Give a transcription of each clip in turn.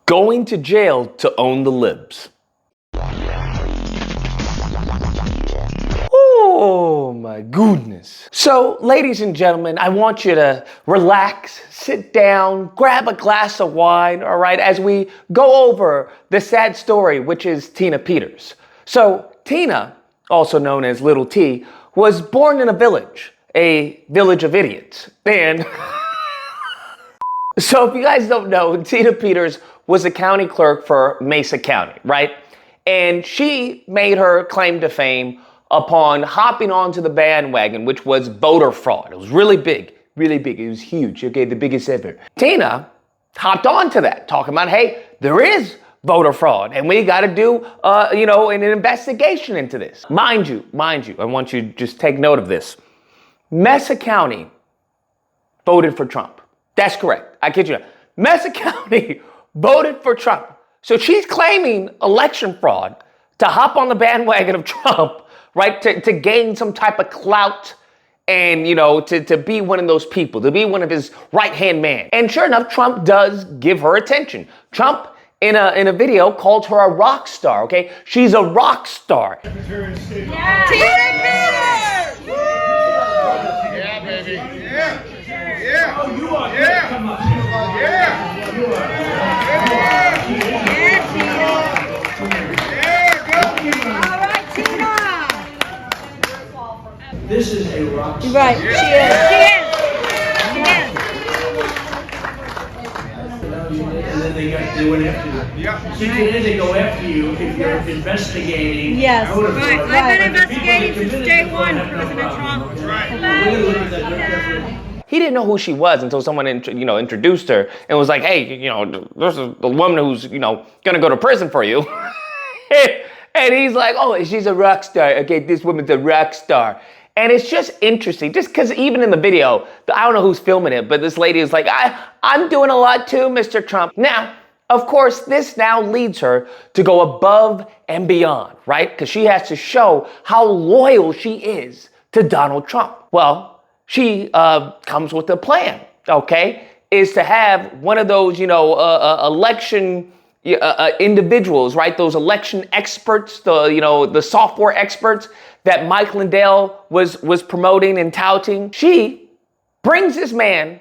Going to jail to own the libs. Oh my goodness. So, ladies and gentlemen, I want you to relax, sit down, grab a glass of wine, all right, as we go over the sad story, which is Tina Peters. So, Tina, also known as Little T, was born in a village of idiots. And so if you guys don't know, Tina Peters was a county clerk for Mesa County, right? And she made her claim to fame upon hopping onto the bandwagon, which was voter fraud. It was really big, really big. It was huge, okay, the biggest ever. Tina hopped onto that, talking about, hey, there is voter fraud, and we got to do, an investigation into this. Mind you, I want you to just take note of this. Mesa County voted for Trump. That's correct. I kid you not. Mesa County voted for Trump. So she's claiming election fraud to hop on the bandwagon of Trump, right? To gain some type of clout and, to be one of those people, to be one of his right-hand man. And sure enough, Trump does give her attention. Trump, in a video, called her a rock star, okay? She's a rock star. Yeah. Yeah, baby. Yeah. Yeah. Oh, you are. Yeah. Come on. Yeah. You are. All right, Tina. This is a rock star. Right. She is. And then they went after you. Yeah. See, today they go after you if you're investigating. Yes. I would've Right. thought- I've been But the people investigating that since committed day this one, have no President problem. Trump. Right. Really look at that differently. He didn't know who she was until someone, introduced her and was like, hey, there's a woman who's, gonna go to prison for you. And he's like, oh, she's a rock star. Okay, this woman's a rock star. And it's just interesting, just because even in the video, I don't know who's filming it, but this lady is like, I'm doing a lot too, Mr. Trump. Now, of course, this now leads her to go above and beyond, right? Because she has to show how loyal she is to Donald Trump. Well, she comes with a plan, okay, is to have one of those, election individuals, right? Those election experts, the software experts that Mike Lindell was promoting and touting. She brings this man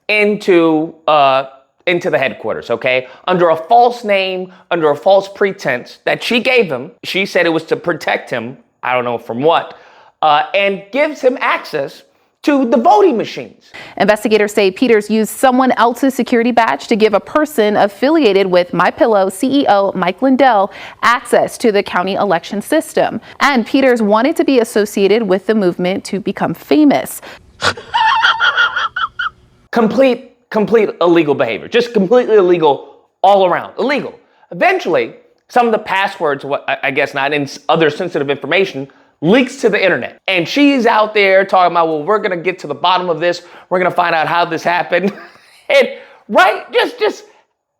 into the headquarters, okay? Under a false name, under a false pretense that she gave him. She said it was to protect him. I don't know from what. And gives him access to the voting machines. Investigators say Peters used someone else's security badge to give a person affiliated with MyPillow CEO Mike Lindell access to the county election system. And Peters wanted to be associated with the movement to become famous. Complete illegal behavior. Just completely illegal all around. Illegal. Eventually, some of the passwords, I guess not, and other sensitive information leaks to the internet. And she's out there talking about, well, we're going to get to the bottom of this. We're going to find out how this happened. And, right? Just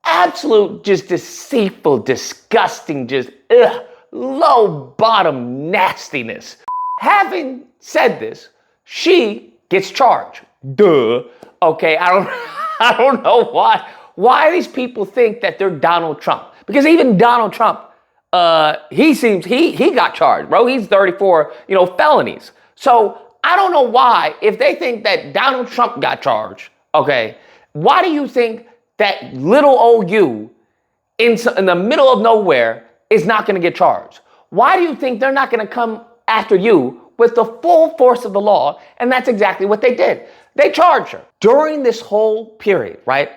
absolute, just deceitful, disgusting, just low bottom nastiness. Having said this, she gets charged. Duh. Okay, I don't know why these people think that they're Donald Trump. Because even Donald Trump, he got charged, bro. He's 34, felonies. So I don't know why, if they think that Donald Trump got charged, okay, why do you think that little old you in the middle of nowhere is not going to get charged? Why do you think they're not going to come after you with the full force of the law? And that's exactly what they did. They charged her. During this whole period, right,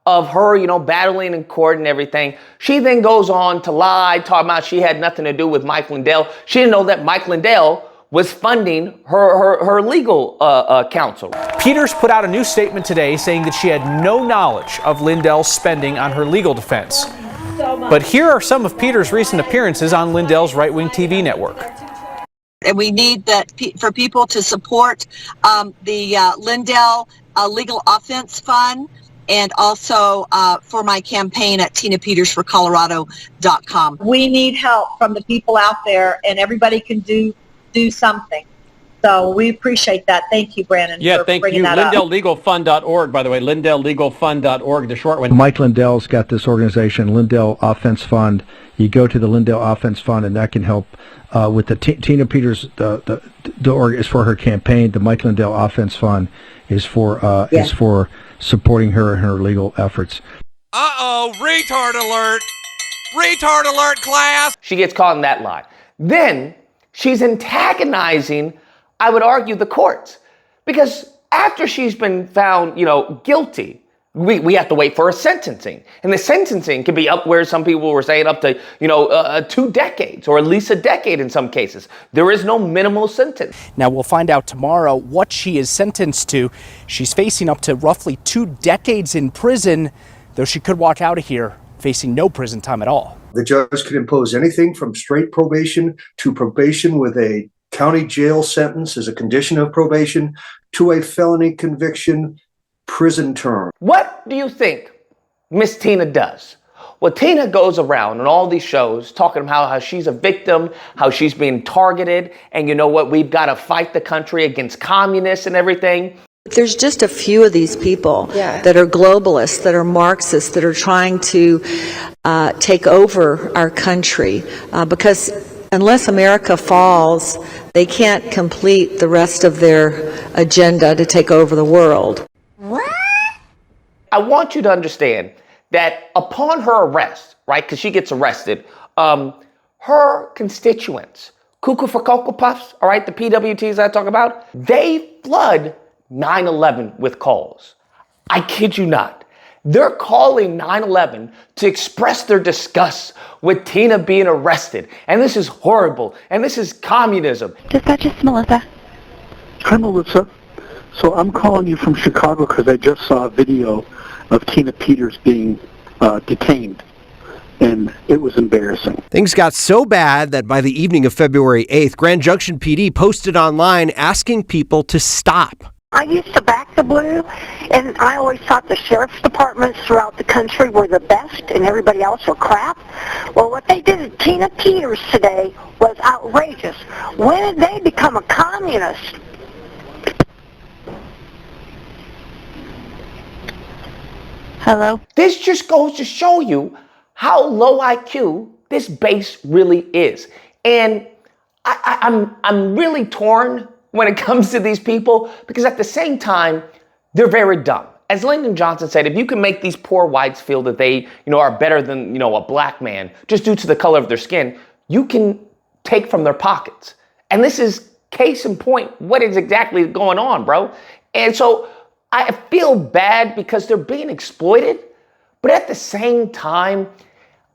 of her, battling in court and everything, she then goes on to lie, talking about she had nothing to do with Mike Lindell. She didn't know that Mike Lindell was funding her legal counsel. Peters put out a new statement today saying that she had no knowledge of Lindell's spending on her legal defense. But here are some of Peters' recent appearances on Lindell's right-wing TV network. And we need that for people to support the Lindell Legal Offense Fund, and also for my campaign at tinapetersforcolorado.com. We need help from the people out there, and everybody can do something. So we appreciate that. Thank you, Brandon, Yeah, for thank bringing you. that up. LindellLegalFund.org, by the way. LindellLegalFund.org, the short one. Mike Lindell's got this organization, Lindell Offense Fund. You go to the Lindell Offense Fund, and that can help with the Tina Peters. The is for her campaign. The Mike Lindell Offense Fund is for supporting her in her legal efforts. Uh-oh, retard alert. Retard alert, class. She gets caught in that lie. Then she's antagonizing, I would argue, the courts. Because after she's been found, guilty, we have to wait for a sentencing. And the sentencing can be up where some people were saying up to, 2 decades or at least a decade in some cases. There is no minimal sentence. Now, we'll find out tomorrow what she is sentenced to. She's facing up to roughly 2 decades in prison, though she could walk out of here facing no prison time at all. The judge could impose anything from straight probation to probation with a county jail sentence as a condition of probation to a felony conviction prison term. What do you think Miss Tina does? Well, Tina goes around on all these shows talking about how she's a victim, how she's being targeted, and you know what? We've got to fight the country against communists and everything. There's just a few of these people that are globalists, that are Marxists, that are trying to take over our country because unless America falls, they can't complete the rest of their agenda to take over the world. What? I want you to understand that upon her arrest, right, because she gets arrested, her constituents, Cuckoo for Cocoa Puffs, all right, the PWTs I talk about, they flood 9/11 with calls. I kid you not. They're calling 9/11 to express their disgust with Tina being arrested. And this is horrible. And this is communism. Is that just Melissa? Hi, Melissa. So I'm calling you from Chicago because I just saw a video of Tina Peters being detained. And it was embarrassing. Things got so bad that by the evening of February 8th, Grand Junction PD posted online asking people to stop. I used to back the blue, and I always thought the sheriff's departments throughout the country were the best and everybody else were crap. Well, what they did to Tina Peters today was outrageous. When did they become a communist? Hello? This just goes to show you how low IQ this base really is. And I'm really torn when it comes to these people because at the same time, they're very dumb. As Lyndon Johnson said, if you can make these poor whites feel that they, are better than, a black man just due to the color of their skin, you can take from their pockets. And this is case in point, what is exactly going on, bro? And so I feel bad because they're being exploited, but at the same time,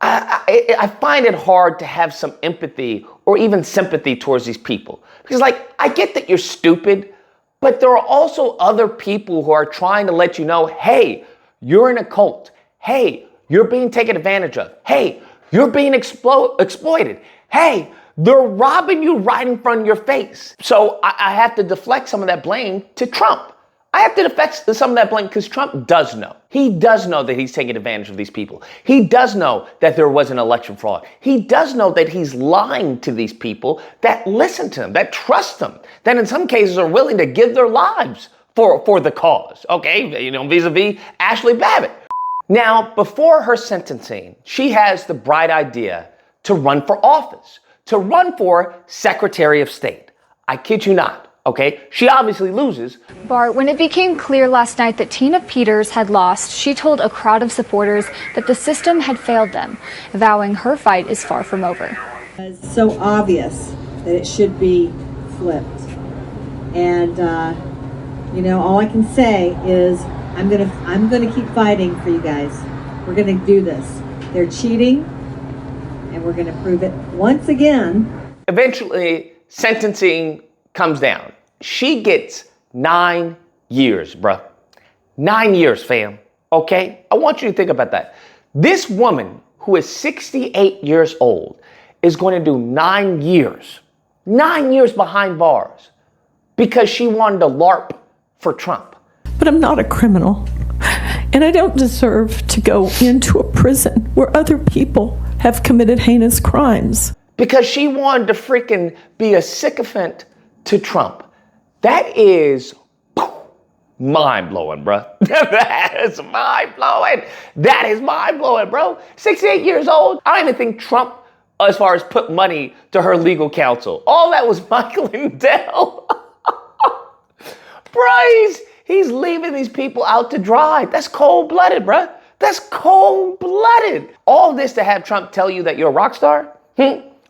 I find it hard to have some empathy or even sympathy towards these people. Because, I get that you're stupid, but there are also other people who are trying to let you know, hey, you're in a cult. Hey, you're being taken advantage of. Hey, you're being exploited. Hey, they're robbing you right in front of your face. So I have to deflect some of that blame to Trump. I have to deflect some of that blame because Trump does know. He does know that he's taking advantage of these people. He does know that there was an election fraud. He does know that he's lying to these people that listen to him, that trust him, that in some cases are willing to give their lives for the cause. Okay, vis-a-vis Ashley Babbitt. Now, before her sentencing, she has the bright idea to run for office, to run for Secretary of State. I kid you not. Okay, she obviously loses. Bart, when it became clear last night that Tina Peters had lost, she told a crowd of supporters that the system had failed them, vowing her fight is far from over. It's so obvious that it should be flipped. And, all I can say is I'm gonna keep fighting for you guys. We're gonna do this. They're cheating, and we're gonna prove it once again. Eventually, sentencing comes down. She gets 9 years, bruh. 9 years, fam. Okay? I want you to think about that. This woman, who is 68 years old, is going to do 9 years. 9 years behind bars because she wanted to LARP for Trump. But I'm not a criminal. And I don't deserve to go into a prison where other people have committed heinous crimes. Because she wanted to freaking be a sycophant to Trump. That is mind-blowing, bro. That is mind-blowing. That is mind-blowing, bro. 68 years old. I don't even think Trump, as far as put money to her legal counsel. All that was Michael Lindell. Bro, he's leaving these people out to dry. That's cold-blooded, bro. That's cold-blooded. All this to have Trump tell you that you're a rock star?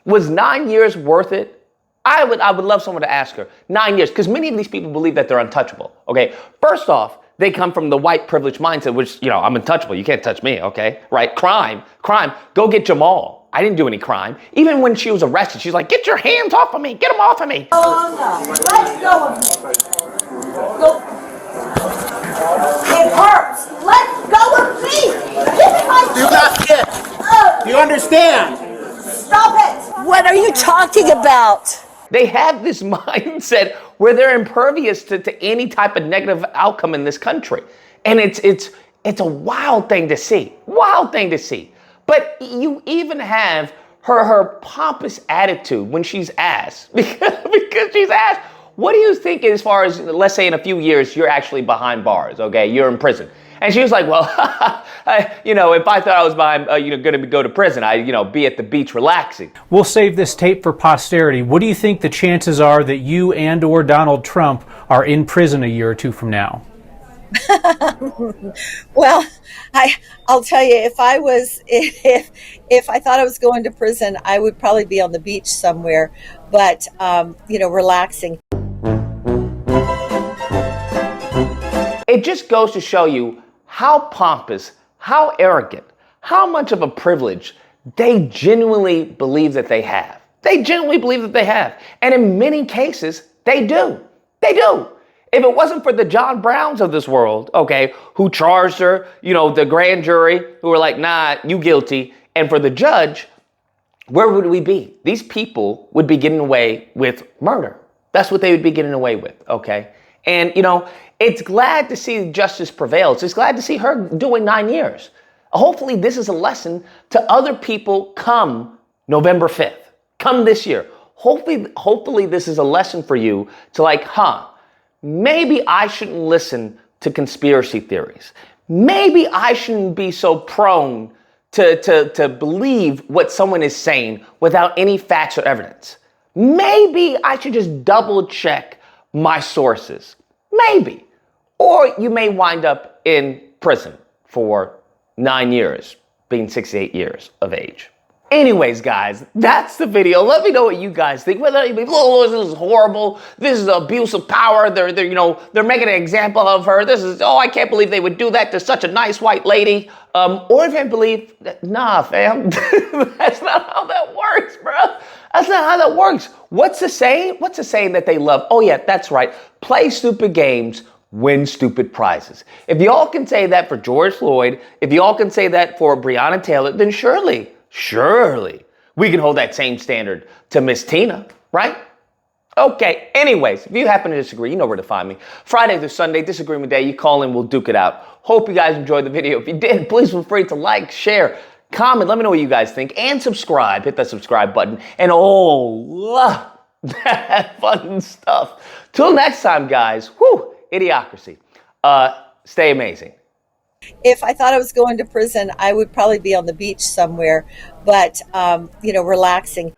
Was 9 years worth it? I would love someone to ask her. 9 years, because many of these people believe that they're untouchable, okay? First off, they come from the white privilege mindset, which, I'm untouchable. You can't touch me, okay? Right? Crime. Go get Jamal. I didn't do any crime. Even when she was arrested, she's like, get your hands off of me. Get them off of me. Let go of me. Go. It hurts. Let go of me. Give me my Do not hit. Do you understand? Stop it. What are you talking about? They have this mindset where they're impervious to any type of negative outcome in this country. And it's a wild thing to see. Wild thing to see. But you even have her pompous attitude when she's asked, because she's asked, what do you think as far as, let's say in a few years, you're actually behind bars, okay? You're in prison. And she was like, well, if I thought I was behind, going to go to prison, I'd, be at the beach relaxing. We'll save this tape for posterity. What do you think the chances are that you and or Donald Trump are in prison a year or two from now? Well, I'll tell you, if I thought I was going to prison, I would probably be on the beach somewhere, but relaxing. It just goes to show you how pompous, how arrogant, how much of a privilege they genuinely believe that they have. They genuinely believe that they have. And in many cases, they do. They do. If it wasn't for the John Browns of this world, okay, who charged her, the grand jury, who were like, nah, you guilty. And for the judge, where would we be? These people would be getting away with murder. That's what they would be getting away with, okay? And, it's glad to see justice prevails. It's glad to see her doing 9 years. Hopefully this is a lesson to other people come November 5th, come this year. Hopefully this is a lesson for you to maybe I shouldn't listen to conspiracy theories. Maybe I shouldn't be so prone to believe what someone is saying without any facts or evidence. Maybe I should just double check my sources. Maybe. Or you may wind up in prison for 9 years, being 68 years of age. Anyways, guys, that's the video. Let me know what you guys think. Whether you be, this is horrible. This is abuse of power. They're making an example of her. I can't believe they would do that to such a nice white lady. Or if you believe, nah, fam, that's not how that works, bro. That's not how that works. What's the saying? What's the saying that they love? Oh yeah, that's right. Play stupid games, win stupid prizes. If y'all can say that for George Floyd, if y'all can say that for Breonna Taylor, then surely we can hold that same standard to Miss Tina, right? Okay, anyways, if you happen to disagree, you know where to find me. Friday through Sunday, disagreement day, you call in, we'll duke it out. Hope you guys enjoyed the video. If you did, please feel free to like, share, comment, let me know what you guys think, and subscribe. Hit that subscribe button, and that fun stuff. Till next time, guys, idiocracy. Stay amazing. If I thought I was going to prison, I would probably be on the beach somewhere, but, relaxing.